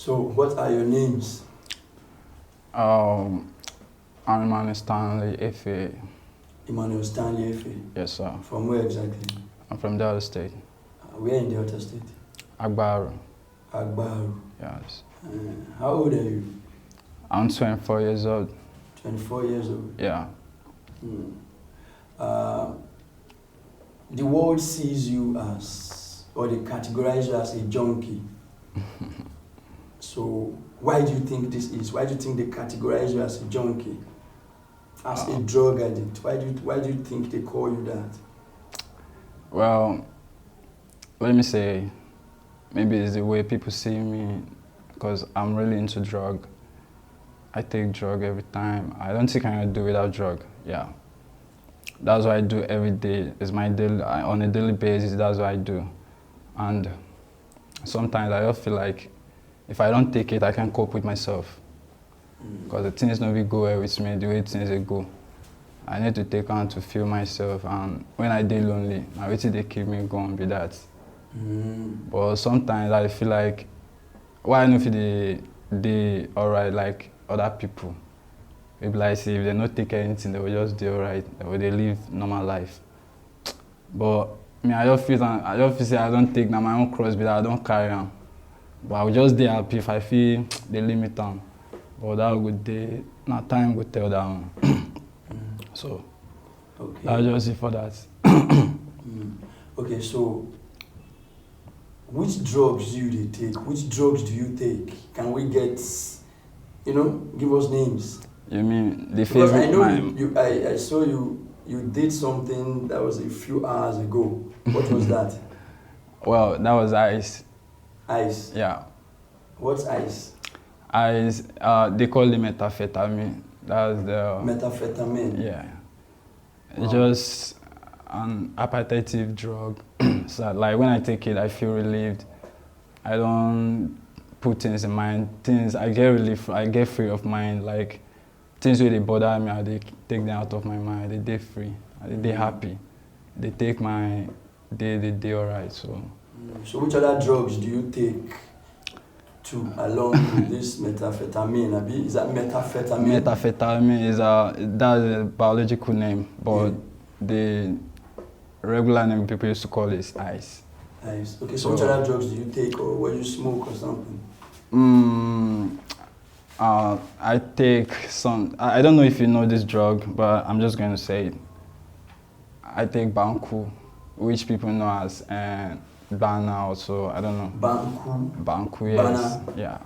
So, what are your names? I'm Emmanuel Stanley, Efe. Emmanuel Stanley Efe. Yes, sir. From where exactly? I'm from Delta State. Where in Delta State? Agbaru. Agbaru. Yes. How old are you? I'm 24 years old. 24 years old? Yeah. The world sees you as, or they categorize you as a junkie. So, why do you think this is? Why do you think they categorize you as a junkie? As a drug addict? Why do you think they call you that? Well, let me say, maybe it's the way people see me, because I'm really into drug. I take drug every time. I don't think I can do without drug. Yeah. That's what I do every day. It's my daily, on a daily basis, that's what I do. And sometimes I just feel like if I don't take it, I can't cope with myself. Because the things don't go well with me the way things go. I need to take on to feel myself, and when I dey lonely, now wetin dey keep me going be that. But sometimes I feel like, why I no fit dey alright like other people? Maybe like say if they not take anything, they will just dey alright, they will live normal life. But me, I just feel say I don't take na my own cross, but I don't carry am. But I will just dey happy if I feel the limit am. But that would dey, na time will tell that one. So, okay. That's just it for that. Okay, so which drugs do you take? Which drugs do you take? Can we get, give us names? You mean the favorite? Because I know I saw you did something that was a few hours ago. What was that? Well, that was ice. Ice? Yeah. What's ice? Ice, they call it methamphetamine. That's the... Methamphetamine? Yeah. Wow. It's just an appetitive drug. So like when I take it, I feel relieved. I don't put things in mind. I get relief, I get free of mind. Like things where they bother me, I take them out of my mind. They dey free, they happy. They take my day alright. So which other drugs do you take along with this methamphetamine? Is that methamphetamine? Methamphetamine is that's a biological name, but the regular name people used to call it ice. Ice. Okay, so which other drugs do you take, or what you smoke or something? I take some, I don't know if you know this drug, but I'm just going to say it. I take Banku, which people know as Bana also, I don't know. Banku? Banku, yes. Bana. Yeah.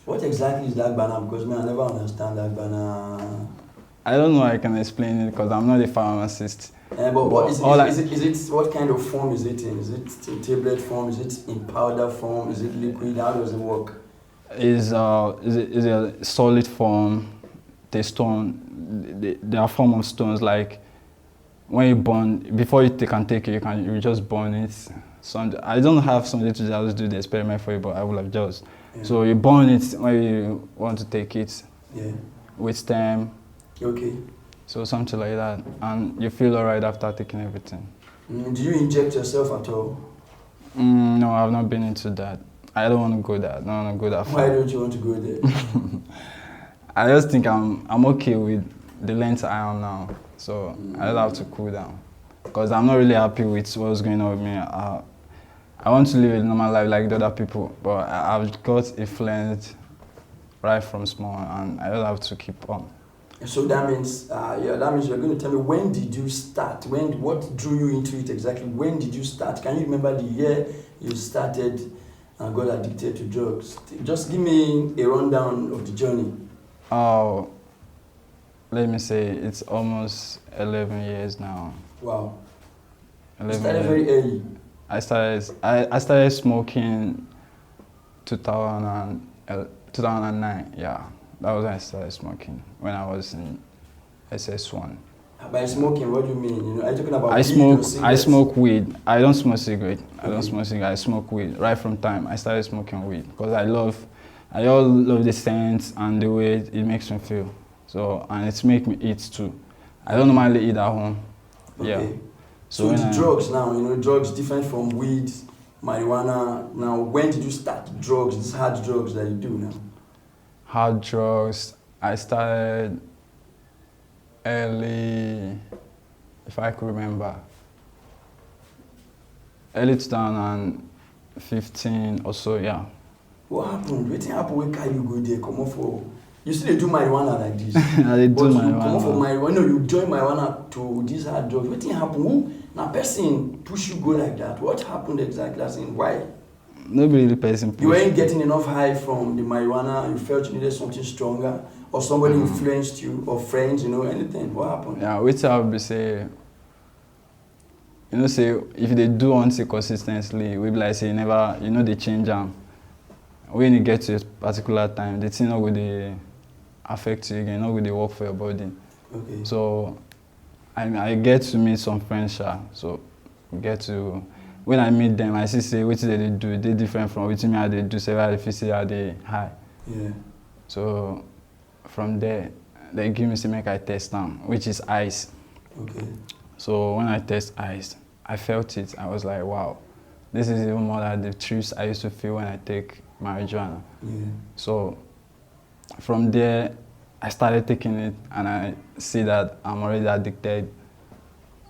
What exactly is that Bana? Because I never understand that Bana. I don't know I can explain it because I'm not a pharmacist. But what kind of form is it in? Is it in tablet form? Is it in powder form? Is it liquid? How does it work? Is a solid form. They stone. They are form of stones. Like when you burn, before you can take it, you just burn it. I don't have somebody to just do the experiment for you, but I will have just. Yeah. So you burn it when you want to take it. Yeah. With stem. Okay. So something like that, and you feel alright after taking everything. Do you inject yourself at all? No, I've not been into that. I don't want to go there. I don't want to go that far. Why don't you want to go there? I just think I'm okay with the length I am now, so I just have to cool down. Because I'm not really happy with what's going on with me. I want to live a normal life like the other people, but I've got influenced right from small, and I just have to keep on. So that means you're going to tell me, when did you start? What drew you into it exactly? When did you start? Can you remember the year you started and got addicted to drugs? Just give me a rundown of the journey. Oh, let me say, it's almost 11 years now. Wow. 11 you started years. Very early. I started smoking 2009, yeah. That was when I started smoking, when I was in SS1. By smoking, what do you mean? Are you talking about I smoke weed. I don't smoke cigarette. I don't smoke cigarette. I smoke weed. Right from time I started smoking weed because I love the scent and the way it makes me feel. So, and it's make me eat too. I don't normally eat at home. Okay. Yeah. So the drugs now, drugs different from weed. marijuana. Now, when did you start drugs, these hard drugs that you do now? Hard drugs, I started early, if I could remember, early 2015 or so, yeah. What happened? What happened when you go there, come off for... You still do marijuana like this. I do but you marijuana. come off for marijuana, no, you join marijuana to these hard drugs. What happened? Who, now person push you go like that? What happened exactly? As in, why? Nobody really person push. You weren't getting enough high from the marijuana, you felt you needed something stronger, or somebody influenced you, or friends, anything. What happened? Yeah, which I would say, say, if they do one thing consistently, we be like, say, never, they change them. When you get to a particular time, the thing not going affect you again, not going work for your body. Okay. So, I get to meet some friends, so when I meet them, I see, say, what they do, they different from what me they do, several how they high. Yeah. So, from there, they give me some make I test them, which is ice. Okay. So when I test ice, I felt it. I was like, wow, this is even more than the trips I used to feel when I take marijuana. Yeah. So from there, I started taking it, and I see that I'm already addicted.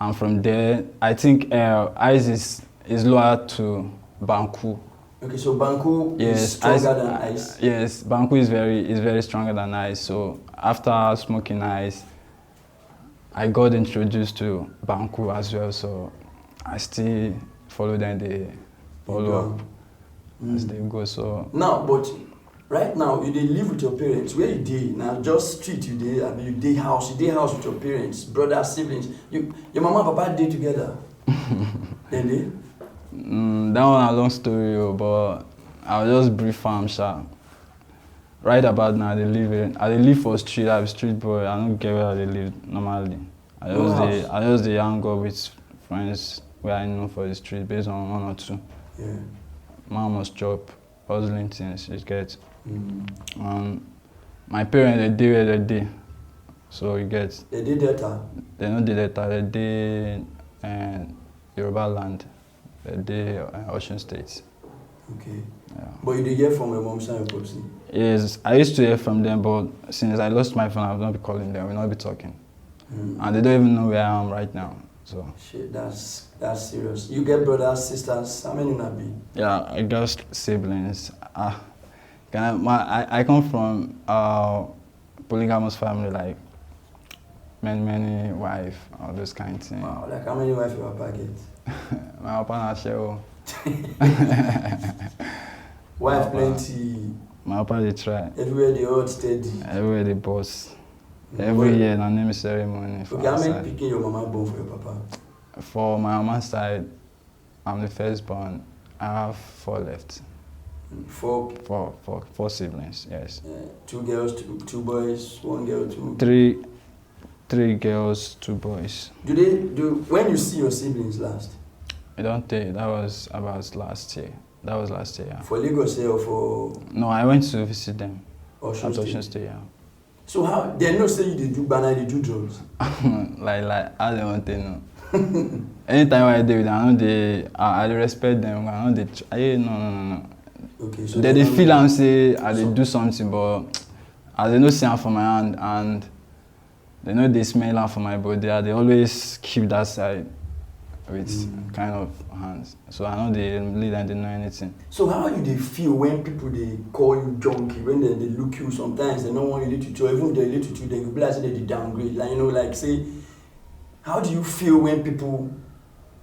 And from there, I think ice is lower to Banku. Okay, so Banku is stronger than ice? Yes, Banku is very stronger than ice. So after smoking ice, I got introduced to Banku as well. So I still follow them, they follow up as they go. So now, but right now, you live with your parents. Where you dey? Now, just street you dey, I mean, you dey house with your parents, brothers, siblings. Your mama and papa dey together? Then they? That one a long story, but I'll just brief am, sha. Right about now, I live for street. I'm a street boy. I don't get where they live normally. I just dey hang out with friends where I know for the street based on one or two. Yeah. Mom must chop, hustling things, you get. My parents, they dey where they dey. So you get. They dey Delta? They no dey Delta, they dey Yoruba land. They dey Ocean State. Okay. Yeah. But you dey hear from your mom and your popsy? Yes, I used to hear from them, but since I lost my phone, I will not be calling them, we'll not be talking. And they don't even know where I am right now. So. Shit, that's serious. You get brothers, sisters, how many you be? Yeah, I got siblings. I come from a polygamous family, like many wives, all those kind of things. Wow, like how many wives your papa get? My papa not share. Wife plenty. My papa they try. Everywhere they hold steady. Everywhere they boss. Every year na name ceremony. Okay, how many picking your mama born for your papa? For my mama's side, I'm the firstborn. I have 4 left. Four siblings, yes. 2 girls, 2 boys, 1 girl, 2. 3 girls, 2 boys. When you see your siblings last? I don't think that was about last year. That was last year, yeah. For Lagos or for? No, I went to visit them. Ocean State, yeah. So how they know say you do banana, they do drugs? like I don't want to know. Anytime I do with them, I respect them. No. Okay, so they feel and say they do something, but as they know see for my hand and they know they smell for my body, they always keep that side with kind of hands. So I know they lead and they know anything. So how do they feel when people they call you junkie, when they look you sometimes they don't want you to or even if they relate to you, they go be like say they downgrade. Like say, how do you feel when people,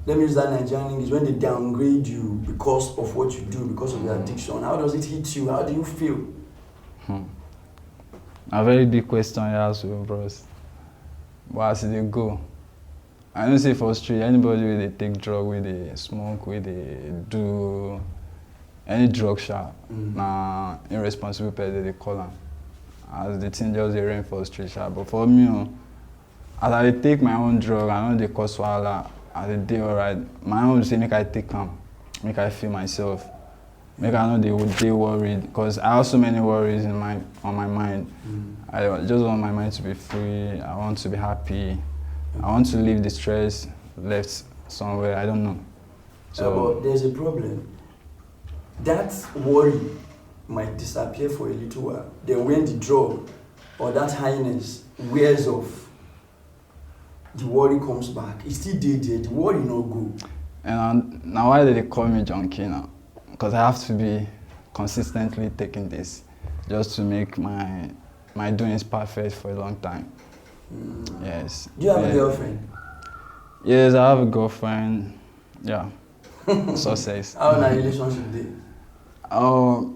let me use that Nigerian English, when they downgrade you because of what you do, because of your addiction? How does it hit you? How do you feel? A very big question you ask me, bros. But as they go, I don't say for street, anybody where they take drug, where they smoke, where they do any drug shot, na irresponsible person they call them. As the thing just rain for street shot. But for me, as I take my own drug, I know they cause wahala, as they day alright. My own say make I take them, make I feel myself, make I know they would be worried, because I have so many worries on my mind. I just want my mind to be free. I want to be happy. I want to leave the stress left somewhere. I don't know. So, but there's a problem. that worry might disappear for a little while. Then when the drug or that highness wears off, the worry comes back. It's still there, the worry no go. And now why do they call me junkie now? Because I have to be consistently taking this just to make my doings perfect for a long time. Yes. Do you have a girlfriend? Yes, I have a girlfriend. Yeah. Success. How na relationship dey? Oh,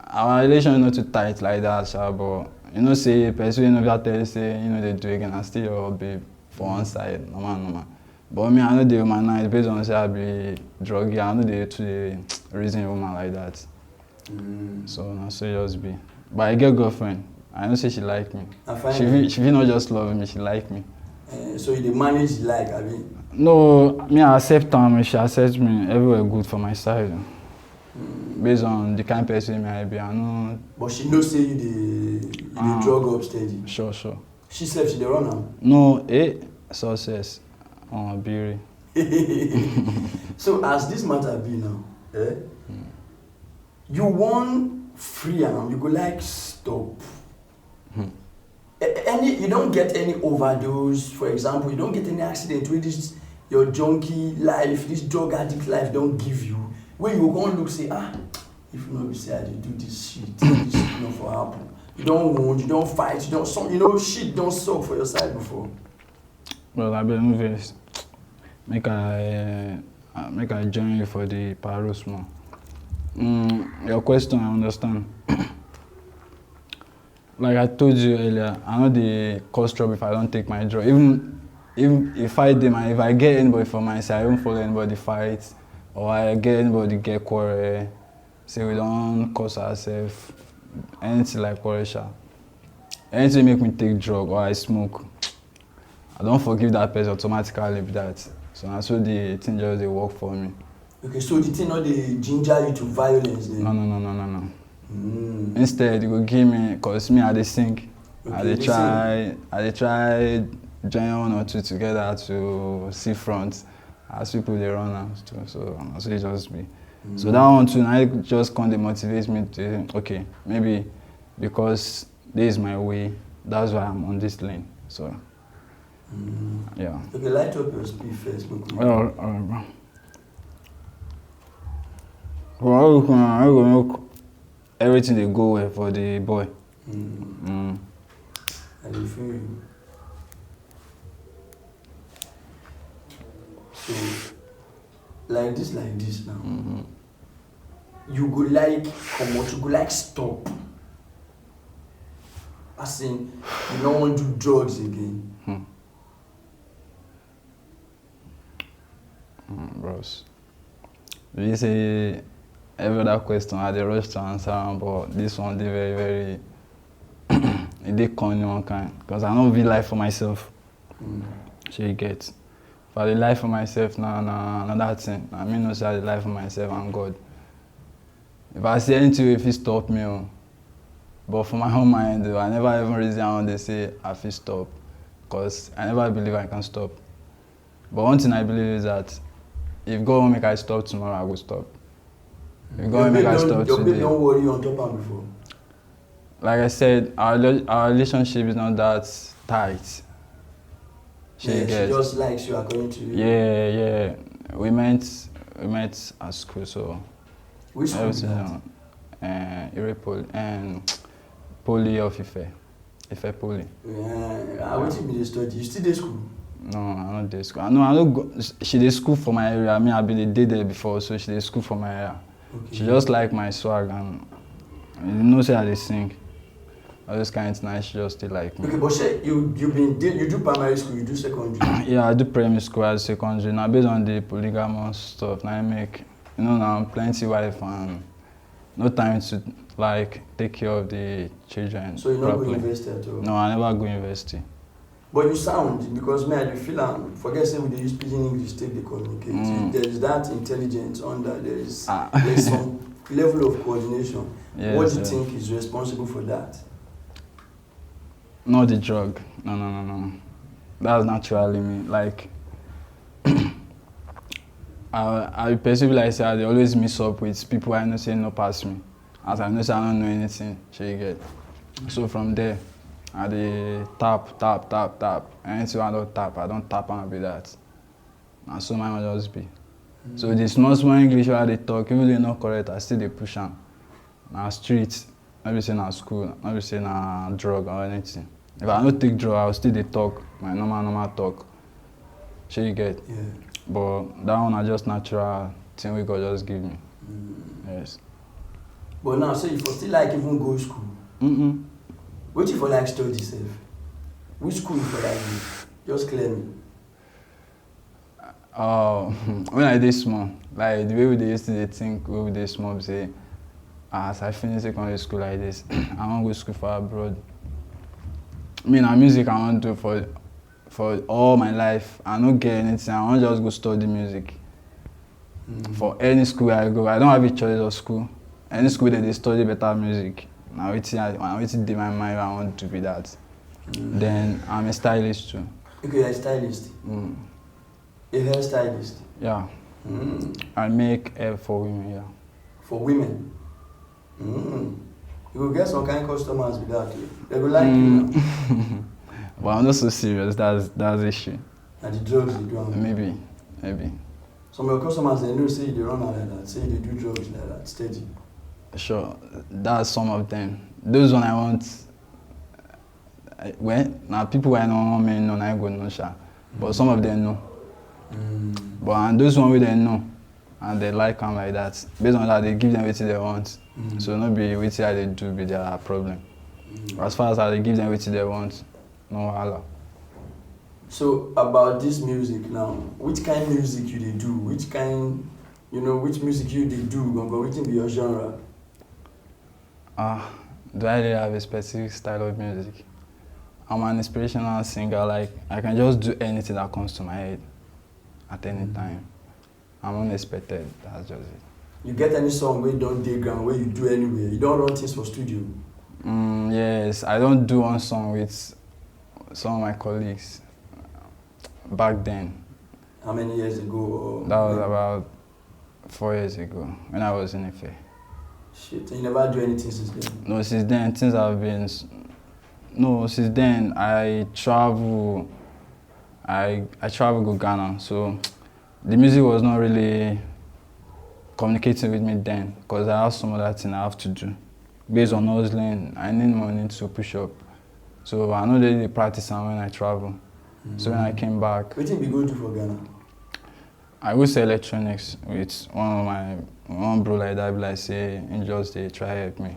our relation is not too tight like that, sha, but you know, say person you know that tell you say you know they do again, and still your babe for one side, normal. But me, I know the humanize based on say I be druggy. I know they to the reason woman like that. So na so just be. But I get girlfriend. I know say she like me. She not just love me, she like me. So you dey manage the like, abi? No, me I accept her, she accepts me. Everywhere good for my side. Based on the kind of person me I be, I know. But she knows say you dey drug up steady. Sure. She self she dey run am? No, success. Beauty. So as this matter be now, you wan free am, you go like stop. You don't get any overdose, for example, you don't get any accident wey this your junkie life, this drug addict life don give you, wey you go come look say, if no be say I dey do this shit, this shit no for happen. You don wound, you don fight, shit don suck for your side before. Well, I be no vex. Make I join you for the parole small. Your question, I understand. Like I told you earlier, I know the cause trouble if I don't take my drug. Even if I get anybody for my side, I don't follow anybody fight, or I get anybody get quarrel, say we don't cause ourselves, anything like quarrel. Anything make me take drug or I smoke, I don't forgive that person automatically with that. So that's what the thing just they work for me. Okay, so the thing not they ginger you to violence then? No. Instead, you go give me, cause me I dey sing. Okay, I dey try join one or two together to see front as people they run am too. So that's what it just be. So that one too, now it just kind of motivates me to okay, maybe because this is my way, that's why I'm on this lane. So yeah. Okay, light up your speed first. Well, I go make everything they go well for the boy. I dey feel you. So, like this now. You go like comot, you go like stop. As in, you don't want to do drugs again. Bros. You say every other question I dey rush to answer, but this one dey very, very it dey corny one kind. Because I don't live life for myself. So you get. If I dey life for myself now, another thing. I mean, no say I dey life for myself and God. If I see anything if it stop me, but for my own mind, I never even reason how they say I feel stop. Because I never believe I can stop. But one thing I believe is that if God will make I stop tomorrow, I will stop. If God will make I stop today. today. Don't worry on top of before. Like I said, our relationship is not that tight. She just likes you according to you. Yeah. We met at school, so. Which school is that? Poly of Ife Poly. Yeah, what you study? You still dey school? No, I don't dey school. I don't go. She dey school for my area. I mean, I've been there before, so she dey school for my area. Okay. She just like my swag and you know say I dey sing. All this kind of nice. She just still like me. Okay, but you do primary school, you do secondary. Yeah, I do primary school, I do secondary. Now based on the polygamous stuff, now I make now plenty wife and no time to like take care of the children. So you not go university at all? No, I never go university. But you sound, because me I dey feel forget say we dey use pidgin English take dey communicate. There is that intelligence under, there is some level of coordination. Yes, what do you think is responsible for that? Not the drug. No. That's naturally me. Like I perceive like say they always mix up with people I know say no pass me. As I know say I don't know anything, shey you get. So from there, I dey tap. Anything I don't tap, I don't tap and be that. And so mine will just be. So the small English where they talk, even though they not correct, I still dey push am. Na street, not be say na school, not be say na drug or anything. If I don't take drug, I will still dey talk, my normal talk. Shey you get? Yeah. But that one na just natural thing wey God just give me. Yes. But now, say you for still like even go school. What you for like study sef? Which school you for like go? Just clear me. When I dey small, like the way we dey used to dey think when we dey small be say, as I finish secondary school like this, I wan go school for abroad. Me na music I wan do for all my life. I no get anything, I wan just go study music. For any school I go, I don't have a choice of school. Any school that they study better music. Na wetin dey my mind I want to be that. Then I'm a stylist too. Okay, you're a stylist. A hairstylist. Yeah. I make hair for women, yeah. For women. You will get some kind of customers with that. They will like you now. But I'm not so serious, that's the issue. And the drugs they do. Maybe. Some of your customers they know say they run out like that, say they do drugs like that, steady. Sure, that's some of them. Those one I want, now people I know may know, I go no sha. But some of them know. But and those one we they know, and they like them like that. Based on that, they give them what they want. So not be what they do be their problem. As far as they give them what they want, no wahala. So about this music now, which kind of music you they do? Which kind, which music you they do? But which be your genre? Do I really have a specific style of music? I'm an inspirational singer, like I can just do anything that comes to my head at any time. I'm unexpected, that's just it. You get any song where you don't dig ground, where you do anywhere? You don't run things for studio? Yes, I don't do one song with some of my colleagues back then. How many years ago? That was about 4 years ago when I was in Ife. Shit, and you never do anything since then? No, since then things have been. No, since then I travel. I travel to Ghana, so the music was not really communicating with me then because I have some other thing I have to do. Based on hustling, I need money to push up. So I know they practice when I travel. So when I came back. What did you go to for Ghana? I go sell electronics with one bro like that, like say, he just they try help me.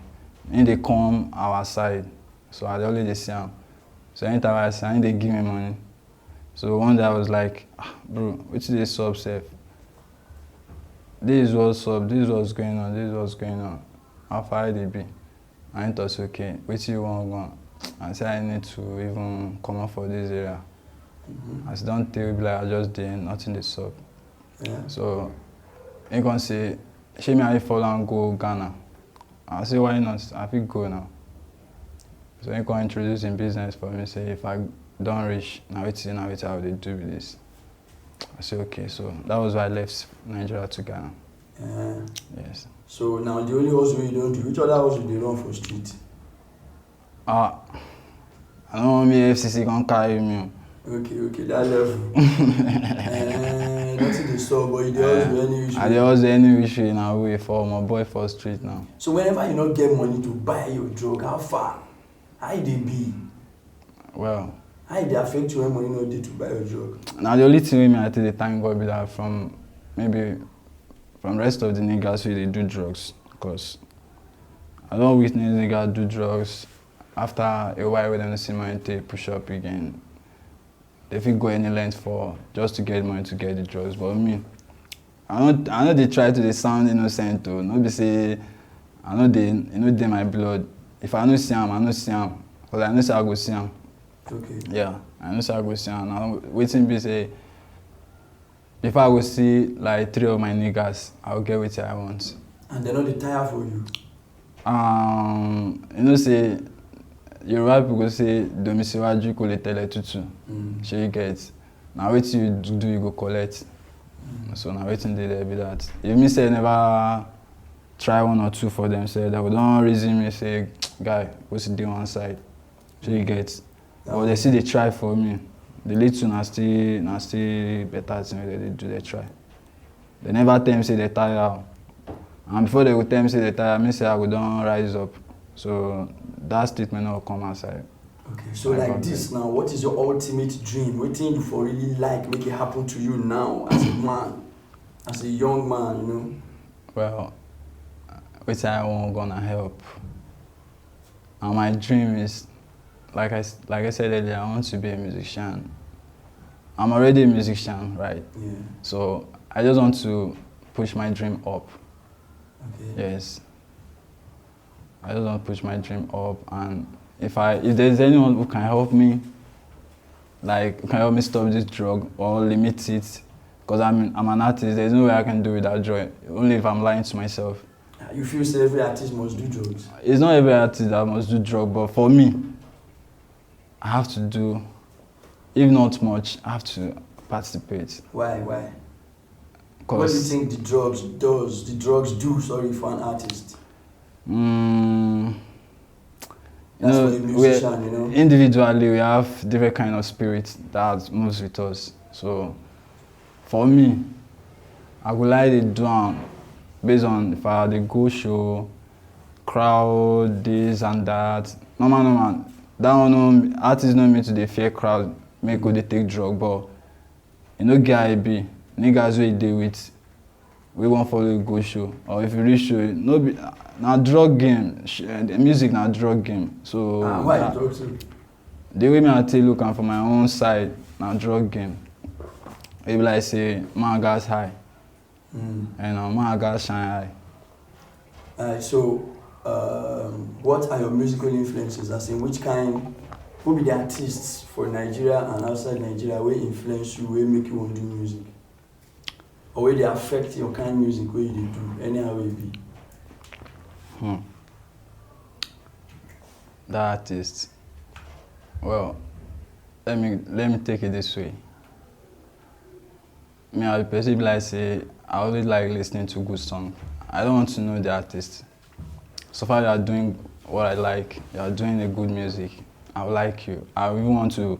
And they come our side, so I only they see him. So anytime I see him, they give me money. So one day I was like, bro, which is this sub safe? This is what's up, this is what's going on. How far they be? And it was okay, which you want go? I said I need to even come up for this area. I said don't tell me like I just did nothing this sub. Yeah. So he can say, she me I follow and go Ghana. I say why not? I think go now. So he can introduce in business for me, say if I don't reach, now it's how they do with this. I say okay, so that was why I left Nigeria to Ghana. Yeah. Yes. So now the only hustle you don't do, which other hustle they run for street? I don't want me FCC can carry me. Okay, that level. Nothing they saw, but you hustle any issue. I hustle any issue in a way for my boy for street now. So whenever you not get money to buy your drug, how far? How they be? Well, how they affect you when money not there to buy your drug? Now the only thing I think the thank God be that from rest of the niggas who they do drugs, because I don't witness niggas do drugs after a while when they see money they push up again. They think go any length for just to get money to get the drugs. But me, I know they try to they sound innocent too. Not be say I know they my blood. If I know see him, I know see him. Because I know say I go see him. Okay. Yeah, I know say I go see him. Now waiting be say if I go see like 3 of my niggas, I'll get what I want. And they're not the tire for you? Say Yoruba people go say domisiwaju kò lè tẹ̀lẹ̀ tútù. Shey you get. Now what you do you go collect. So now waiting there be that. If me say never try one or two for them, say they would don't reason me say, guy, what's the deal one side? So you get. But they see they try for me. The little na still better thing they do they try. They never tell me say they tire. And before they would tell me say they tire, me say I would don't rise up. So that statement will come outside. Okay, so like this now, what is your ultimate dream? What thing you for really like make it happen to you now as a man, as a young man, you know? Well, which I want gonna help. And my dream is, like I said earlier, I want to be a musician. I'm already a musician, right? Yeah. So I just want to push my dream up. Okay. Yes. I just want to push my dream up, and if there's anyone who can help me, like can help me stop this drug or limit it, because I'm an artist. There's no way I can do without joy. Only if I'm lying to myself. You feel say every artist must do drugs? It's not every artist that must do drugs, but for me, I have to do, if not much, I have to participate. Why? What do you think the drugs do, for an artist? That's for a musician, you know? Individually, we have different kind of spirit that moves with us. So, for me, I would like to do based on if I had a go show, crowd, this and that. Normal. That one, artists know me to the fear crowd, make go they take drug, but you know, guy be niggas wey dey with, we won't follow a go show, or if you reach show, no be na drug game. The music na drug game. So why drug too? The way me I tell look am for my own side na drug game. It be like say man gas high, and man gas shine high. So. What are your musical influences? As in who be the artists for Nigeria and outside Nigeria will influence you, will make you want to do music? Or will they affect your kind of music where you do, anyhow it be? The artist. Well, let me take it this way. Me, I perceive like say I always like listening to good songs. I don't want to know the artist. So far you are doing what I like, you are doing a good music, I would like you. I even want to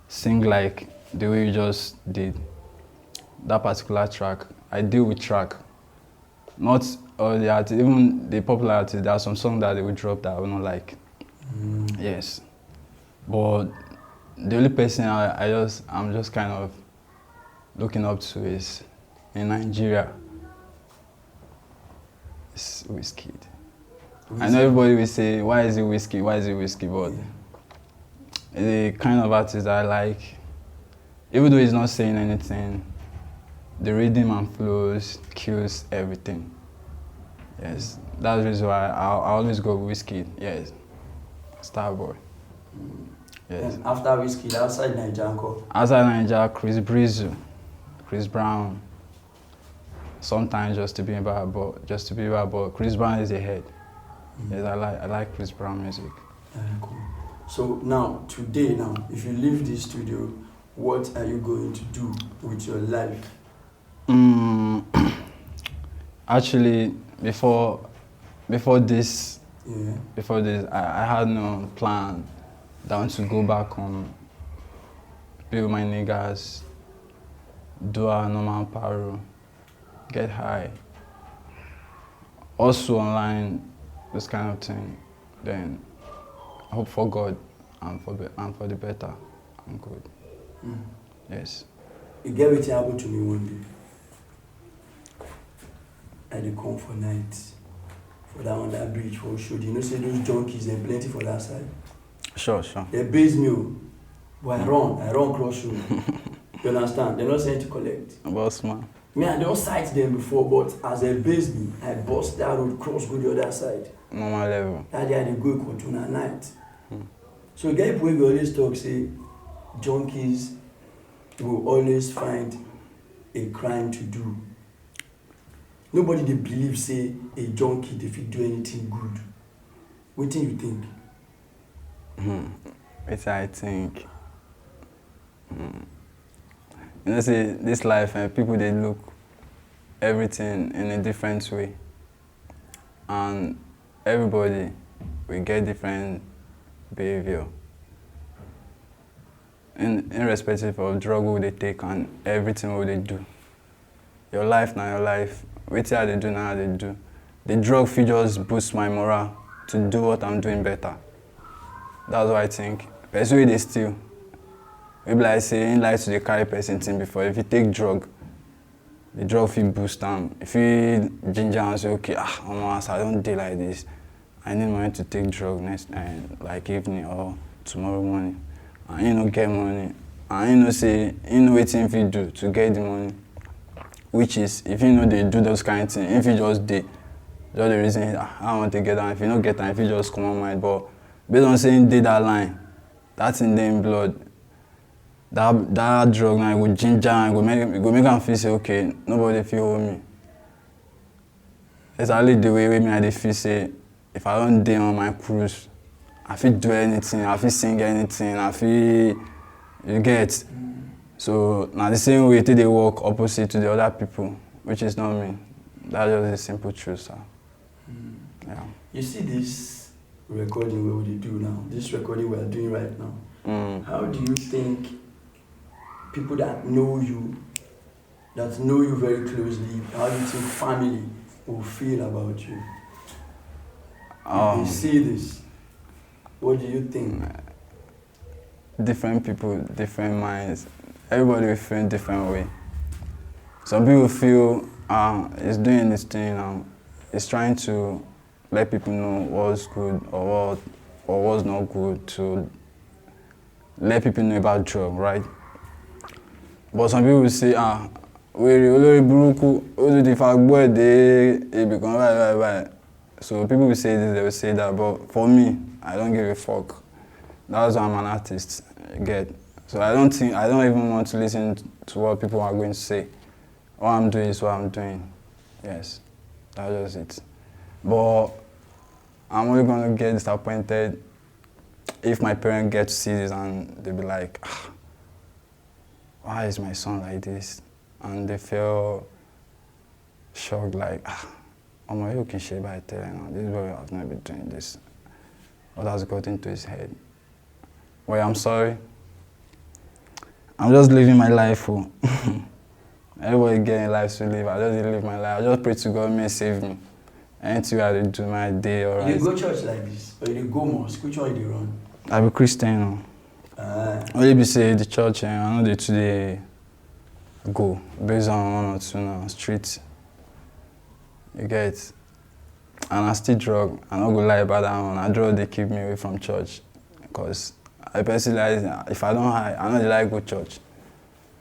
sing like the way you just did. That particular track, I deal with track. Not all the artists, even the popular artists, there are some songs that they will drop that I will not like. Yes. But the only person I'm just kind of looking up to is in Nigeria, it's Wizkid. I know everybody will say, why is it Wizkid, but the kind of artist that I like, even though he's not saying anything, the rhythm and flows kills everything. Yes, that's the reason why I always go with Wizkid. Yes, Starboy. Yes. And after Wizkid, outside Nigeria? Outside Nigeria, Chris Brown. Sometimes Justin Bieber, but Chris Brown is the head. Yes, I like Chris Brown music. Cool. So now, today, if you leave this studio, what are you going to do with your life? Actually, before this, I had no plan. I want to go back home, be with my niggas, do a normal paro, get high. Also online, this kind of thing. Then I hope for God and for the better. I'm good. Yes. You get what happened to me one day. I dey come for night for that bridge for show. You know, say those junkies and plenty for that side. Sure. They base me, but I run cross road. You understand? They're not saying to collect. Boss man. Me, I don't sight them before, but as they base me, I bust that road, cross go the other side. Normal level. That day I dey go Kotuna at night. So get people who always talk say junkies will always find a crime to do. Nobody dey believe say a junkie dey fit do anything good. What do you think? Which I think You know, say this life and people they look everything in a different way, and everybody will get different behavior. Irrespective of drug what they take and everything what they do. Your life now your life. Wait till they do now they do. The drug fee just boost my morale to do what I'm doing better. That's what I think. Person wey dey steal. Maybe like say in like to the carry person thing before. If you take drug, the drug fee boost them. If you ginger and say okay, I don't deal like this. I need money to take drug next like evening or tomorrow morning. And you don't get money. And you know say you know what if you do to get the money. Which is if you know they do those kind of things, if you just the reason I want to get down, if you don't get down, if you just come on mind. But based on saying did that line, that's in them blood. That drug now go ginger and go make them feel say okay, nobody feel hold me. Exactly the way me I dey feel say if I don't day on my cruise, I feel do anything, I feel sing anything, I feel you get. So now the same way they work opposite to the other people, which is not me. That's just a simple truth, sir. Yeah. You see this recording what we do now, this recording we are doing right now. How do you think people that know you very closely, how do you think family will feel about you? If they see this, what do you think? Different people, different minds. Everybody will feel in a different way. Some people feel it's doing this thing, it's trying to let people know what's good or what's not good, to let people know about drug, right? But some people will say, so people will say this, they will say that, but for me, I don't give a fuck. That's why I'm an artist, you get. So I don't even want to listen to what people are going to say. What I'm doing is what I'm doing. Yes, that's just it. But I'm only going to get disappointed if my parents get to see this and they'll be like, why is my son like this? And they feel shocked, like, I'm you can share by telling this boy I've never been doing this. What has got into his head? Well, I'm sorry. I'm just living my life. Everybody getting life to live. I just live my life. I just pray to God may save me. Anything I do my day, alright. You go church like this, or you go mosque? Which one you run? I be Christian. Only be say the church, I know they today go based on one or two now street. You get, and I still drug. I don't go lie about that one. I drug they keep me away from church, because I personally, if I don't hide, I know they like go church.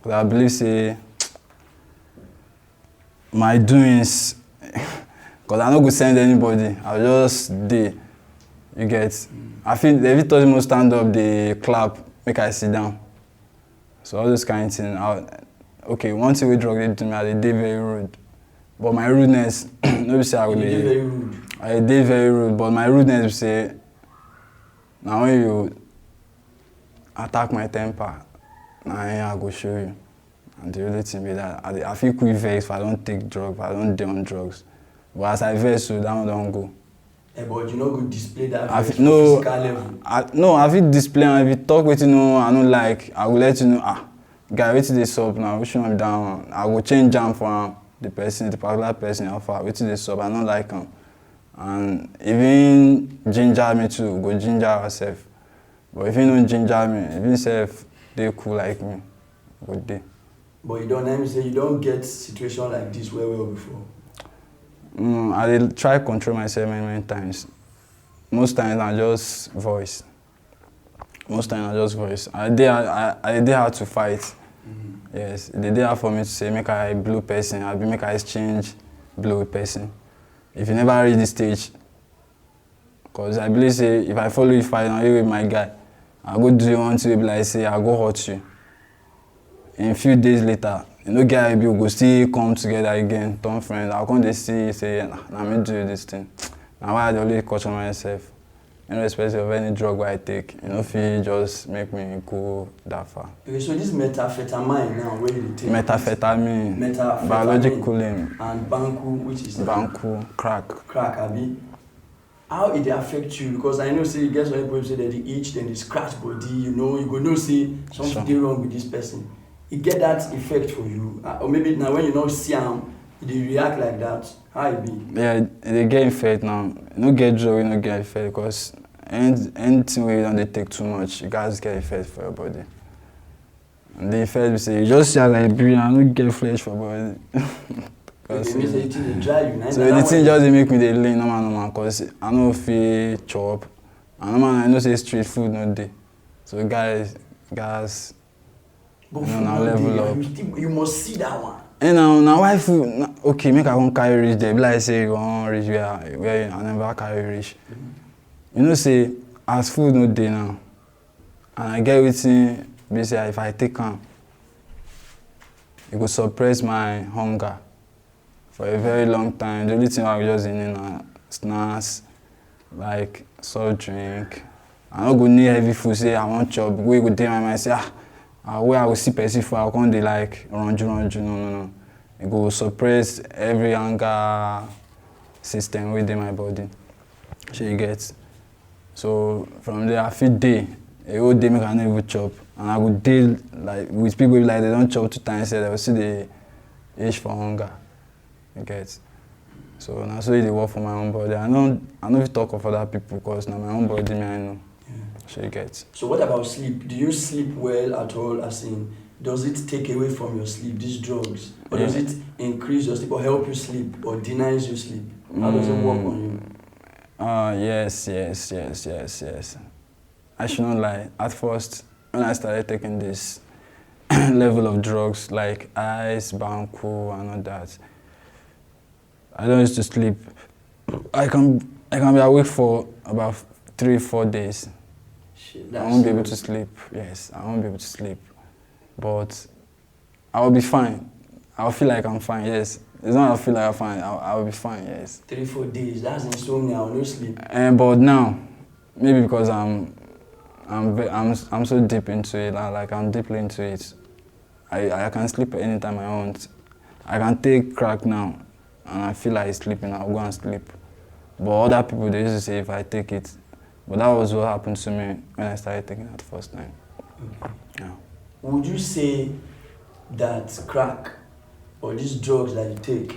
But I believe say my doings, because I don't go send anybody. I'll just dey. You get. I feel every time you stand up, they clap, make I sit down. So all those kind of things. Okay, one thing we drug they do me, I dey very rude. But my rudeness, no say I will dey very rude. I dey very rude, but my rudeness will say, now when you attack my temper, now I go show you. And the only thing be that I feel quick vex if I don't take drugs, if I don't dey on drugs. But as I vex, so that one don't go. But you no go display that no, physical level. I feel display, and if you talk with you know I don't like, I will let you know, guy, wetin dey sup now, which one down, I will change jam for the particular person, how far, wetin dey sup, I don't like him. And even ginger me too, go ginger yourself. But if you don't ginger me, if you self dey cool like me, go dey. But you don't let me say you don't get situation like this well before. I dey try control myself many times. Most times I just voice. I dey hard to fight. Yes, it dey hard for me to say make I blow person, I make I exchange blow with person. If you never reach this stage, because I believe say if I follow you fight and you with my guy, I go do one thing, be like say I go hurt you. In a few days later, you know, guy we go still come together again, turn friends. I'll come to see, say, nah, me do this thing. Now why I always caution myself. irrespective of any drug I take, if it just make me go that far. Okay, so this methamphetamine now, where did you take? Methamphetamine, biological name. And banku, which is banku, crack. Crack, abi. How it affect you? Because I know, say, you guys when people say that they itch, then they scratch body, you go know, say, something wrong with this person. You get that effect for you? Or maybe now when you don't see them, they react like that. How it be? Yeah, they get effect now. You don't get drug, you don't get effect, because anything where you don't take too much, you guys get effect for your body. And the effect is say you just see like breathe and don't get flesh for body. Okay, means the thing they dry you. So the thing just make me dey lean normal, cause I know fit chop. And normal I know say street food no dey. So guys, now level up. You must see that one. And now why food? Okay, make I come carry reach there. Be like say you wan reach where I never carry reach. You know say as food no dey now, and I get wetin be say if I take am, it go suppress my hunger for a very long time. The only thing I just need na snacks, like soft drink. I no go need heavy food. Say I want chop. We go dey my mind say where I go see person for I come dey like runju. No. It go suppress every hunger system within my body. You get. So from there I fit dey a whole day make I no even chop, and I go dey like with people like they don't chop 2 times. They will see the itch for hunger. You get. So now so they work for my own body. I know if talk of other people because now my own body me I know. So you get. So what about sleep? Do you sleep well at all? As in, does it take away from your sleep, these drugs? Or does it increase your sleep or help you sleep or denies you sleep? How does it work on you? Yes. I should not lie. At first, when I started taking this level of drugs like ice, banku and all that, I don't used to sleep. I can be awake for about 3-4 days. Shit, I won't be able to sleep. Yes, I won't be able to sleep. But I will be fine. I'll feel like I'm fine, yes. It's not I feel like I'm fine, I will be fine, yes. 3-4 days, that's insomnia, I will no sleep. But now, maybe because I'm so deep into it, like I'm deeply into it, I can sleep anytime I want. I can take crack now, and I feel like sleeping, I'll go and sleep. But other people, they used to say if I take it. But that was what happened to me when I started taking it the first time. Okay. Yeah. Would you say that crack or these drugs that you take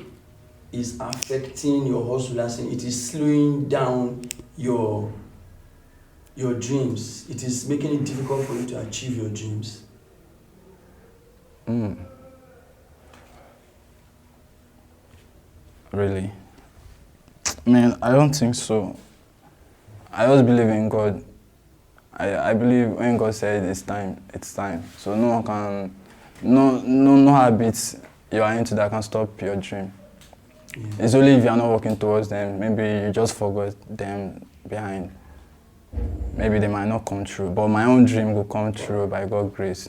is affecting your hustle, as in it is slowing down your dreams? It is making it difficult for you to achieve your dreams? Really? Man, I don't think so. I just believe in God. I believe when God said it's time, it's time. So no one can, no habits you are into that can stop your dream. Yeah. It's only if you are not working towards them. Maybe you just forgot them behind. Maybe they might not come true. But my own dream will come true by God's grace.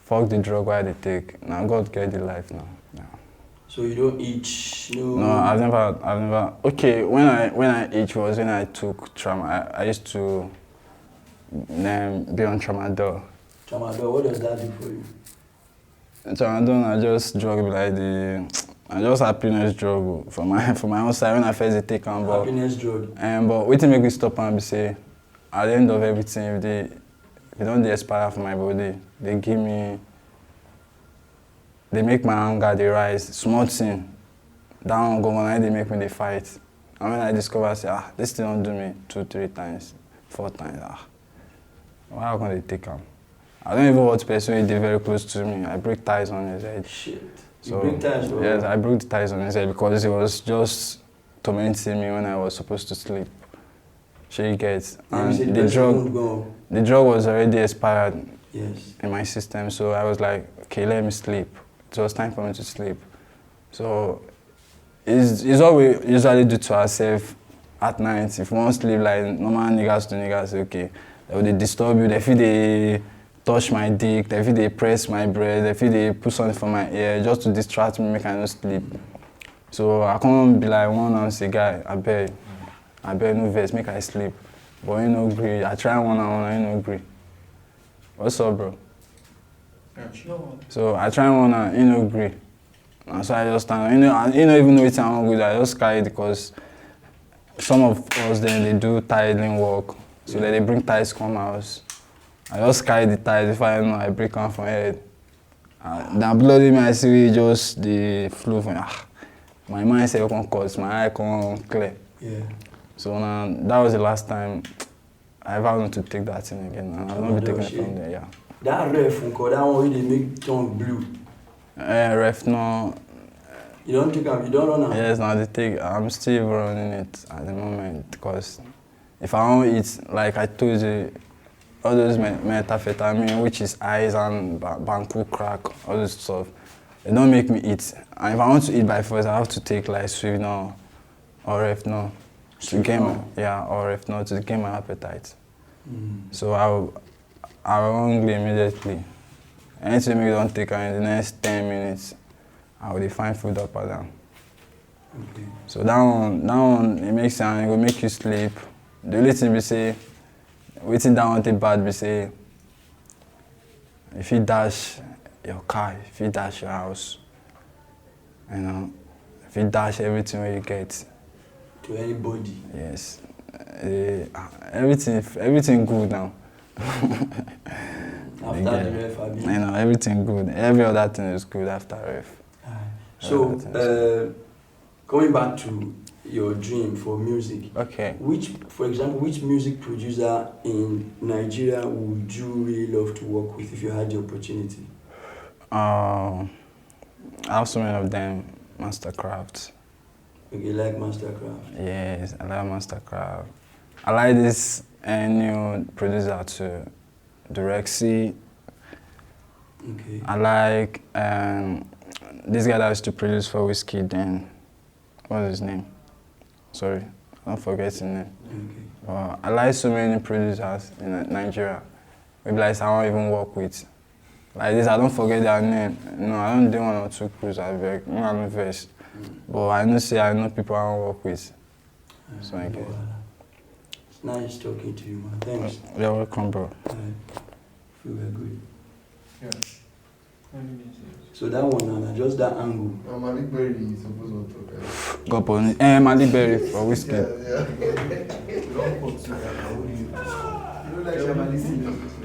Fuck the drug why they take. Now God get the life now. Yeah. So you don't itch? No, I've never. Okay, when I itch was when I took trauma. I used to be on tramadol. Tramadol, what does that do for you? Tramadol, I just drug like I just happiness drug for my own side when I first take on. Happiness drug. But what make me stop and be say, at the end of everything, if they don't expire for my body, they make my anger they rise. Small thing, that one go on, they make me they fight. And when I discover, I say, this thing don't do me 2-3 times, 4 times. Why can they take them? I don't even watch person if they're very close to me. I break ties on his head. Shit. So, you break ties? Bro? Yes, I broke the ties on his head because he was just tormenting me when I was supposed to sleep. She gets. And the drug was already expired in my system. So I was like, okay, let me sleep. It was time for me to sleep. So it's what we usually do to ourselves at night. If we want to sleep like normal niggas to niggas, okay, they disturb you, they feel they touch my dick, they feel they press my breast, they feel they put something for my ear just to distract me, make I not sleep. So I can't be like one and say, guy, I beg, I better no vex, make I sleep. But you no agree. I try one, you no agree. What's up, bro? So I try one, you no agree. And so I just stand. You don't even know what I'm good. I just carry it because some of us then they do tiling work. So they bring tiles come house. I just carry the tiles. If I know, I break them from head. Then bloody me, I see just the flow from my mind say come cut, my eye come clear. Yeah. So now that was the last time I ever want to take that thing again. And I've not been taking it from there, yeah. That ref, that one where they make tongue blue. Ref no. You don't take them, you don't run them? Yes, now the thing, I'm still running it at the moment because if I don't eat, like I told you, all those methamphetamine, which is ice and bamboo crack, all this stuff, they don't make me eat. And if I want to eat by force, I have to take like Sweetener or Refno to gain my, or Refno to gain my appetite. So I'll hungry immediately. Anything we don't take in the next 10 minutes, I will find food up and down. Okay. So that one, it makes sense, it will make you sleep. The only thing we say, waiting down the bad, we say, if you dash your car, if you dash your house, you know, if you dash everything where you get. To anybody? Yes. Everything good now. After the ref, I mean. You know, everything good. Every other thing is good after ref. So, coming back to your dream for music. Okay. For example, which music producer in Nigeria would you really love to work with if you had the opportunity? I have so many of them. Mastercraft. Okay, you like Mastercraft? Yes, I like Mastercraft. I like this new producer too, Durexy. Okay. I like this guy that used to produce for Whiskey then. What's his name? Sorry, I'm forgetting name. Okay. I like so many producers in Nigeria. Maybe like I won't even work with. Like this, I don't forget their name. No, I don't do one or two crews. I beg, no, I'm invest. But I know people I don't work with. So I guess. It's nice talking to you, man. Thanks. You're welcome, bro. Feel very good. Yeah. So that one, just that angle. Malik Berry is supposed to talk. Go on. Malik Berry for Whiskey. Yeah. Don't put to that. You don't like Malik?